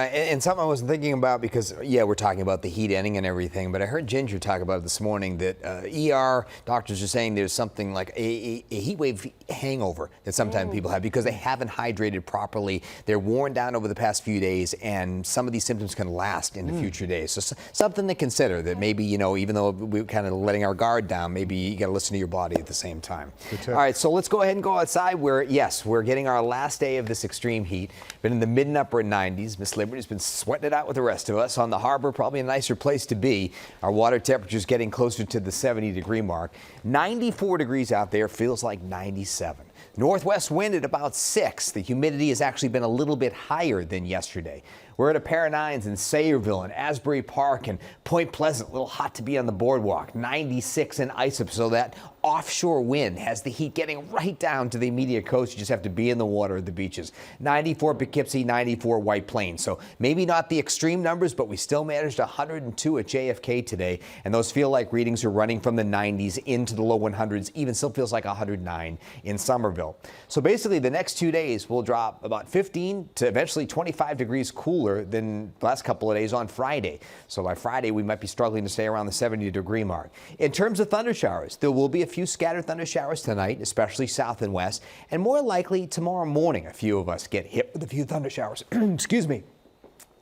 And something I was thinking about because, yeah, we're talking about the heat ending and everything, but I heard Ginger talk about it this morning that ER doctors are saying there's something like a heat wave hangover that sometimes people have because they haven't hydrated properly. They're worn down over the past few days, and some of these symptoms can last into future days. So something to consider that maybe, you know, even though we're kind of letting our guard down, maybe you got to listen to your body at the same time. All right, so let's go ahead and go outside where, yes, we're getting our last day of this extreme heat. Been in the mid and upper 90s. Miss Liberty's been sweating it out with the rest of us. On the harbor, probably a nicer place to be. Our water temperature's getting closer to the 70-degree mark. 94 degrees out there, feels like 97. Northwest wind at about 6. The humidity has actually been a little bit higher than yesterday. We're at a pair of 9s in Sayreville and Asbury Park and Point Pleasant. A little hot to be on the boardwalk. 96 in Islip, so that offshore wind has the heat getting right down to the immediate coast. You just have to be in the water at the beaches. 94 Poughkeepsie, 94 White Plains. So maybe not the extreme numbers, but we still managed 102 at JFK today. And those feel like readings are running from the 90s into the low 100s. Even still feels like 109 in Somerville. So basically the next 2 days will drop about 15 to eventually 25 degrees cooler than the last couple of days on Friday. So by Friday, we might be struggling to stay around the 70-degree mark. In terms of thunder showers, there will be a few scattered thunder showers tonight, especially south and west, and more likely tomorrow morning. A few of us get hit with a few thunder showers, excuse me,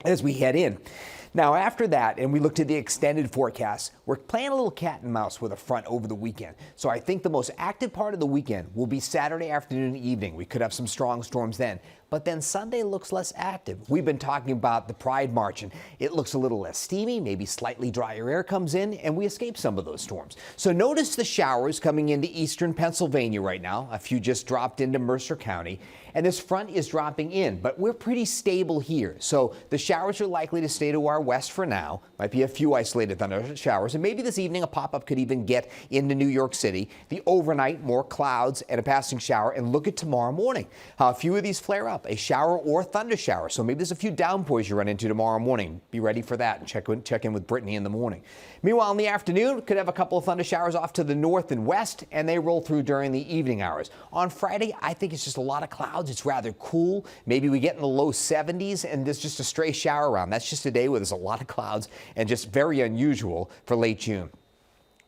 as we head in. Now, after that, and we looked at the extended forecast, we're playing a little cat and mouse with a front over the weekend. So I think the most active part of the weekend will be Saturday afternoon and evening. We could have some strong storms then. But then Sunday looks less active. We've been talking about the Pride March, and it looks a little less steamy, maybe slightly drier air comes in, and we escape some of those storms. So notice the showers coming into eastern Pennsylvania right now. A few just dropped into Mercer County, and this front is dropping in, but we're pretty stable here. So the showers are likely to stay to our west for now. Might be a few isolated thunder showers, and maybe this evening a pop-up could even get into New York City. The overnight, more clouds and a passing shower, and look at tomorrow morning. How a few of these flare up. A shower or thunder shower. So maybe there's a few downpours you run into tomorrow morning. Be ready for that and check in with Brittany in the morning. Meanwhile, in the afternoon, could have a couple of thunder showers off to the north and west, and they roll through during the evening hours. On Friday, I think it's just a lot of clouds. It's rather cool. Maybe we get in the low 70s, and there's just a stray shower around. That's just a day where there's a lot of clouds and just very unusual for late June.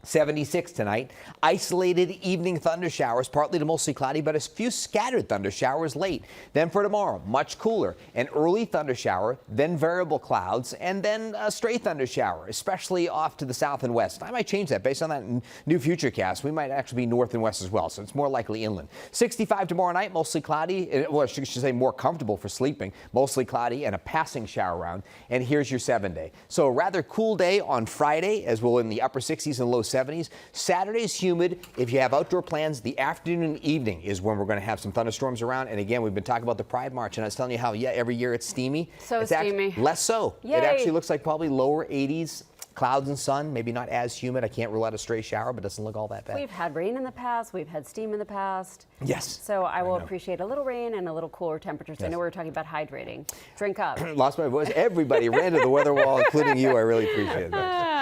76 tonight. Isolated evening thunder showers, partly to mostly cloudy, but a few scattered thunder showers late. Then for tomorrow, much cooler. An early thunder shower, then variable clouds, and then a stray thunder shower, especially off to the south and west. I might change that based on that new futurecast. We might actually be north and west as well, so it's more likely inland. 65 tomorrow night, mostly cloudy. Well, I should say more comfortable for sleeping. Mostly cloudy and a passing shower around. And here's your 7-day. So a rather cool day on Friday, as well in the upper 60s and low 70s. Saturday's humid. If you have outdoor plans, the afternoon and evening is when we're going to have some thunderstorms around. And again, we've been talking about the Pride March, and I was telling you how, yeah, every year it's steamy. So it's steamy. Less so. Yay. It actually looks like probably lower 80s. Clouds and sun, maybe not as humid. I can't rule out a stray shower, but it doesn't look all that bad. We've had rain in the past. We've had steam in the past. Yes. So I will appreciate a little rain and a little cooler temperatures. Yes. I know we were talking about hydrating. Drink up. Lost my voice. Everybody ran to the weather wall, including you. I really appreciate that.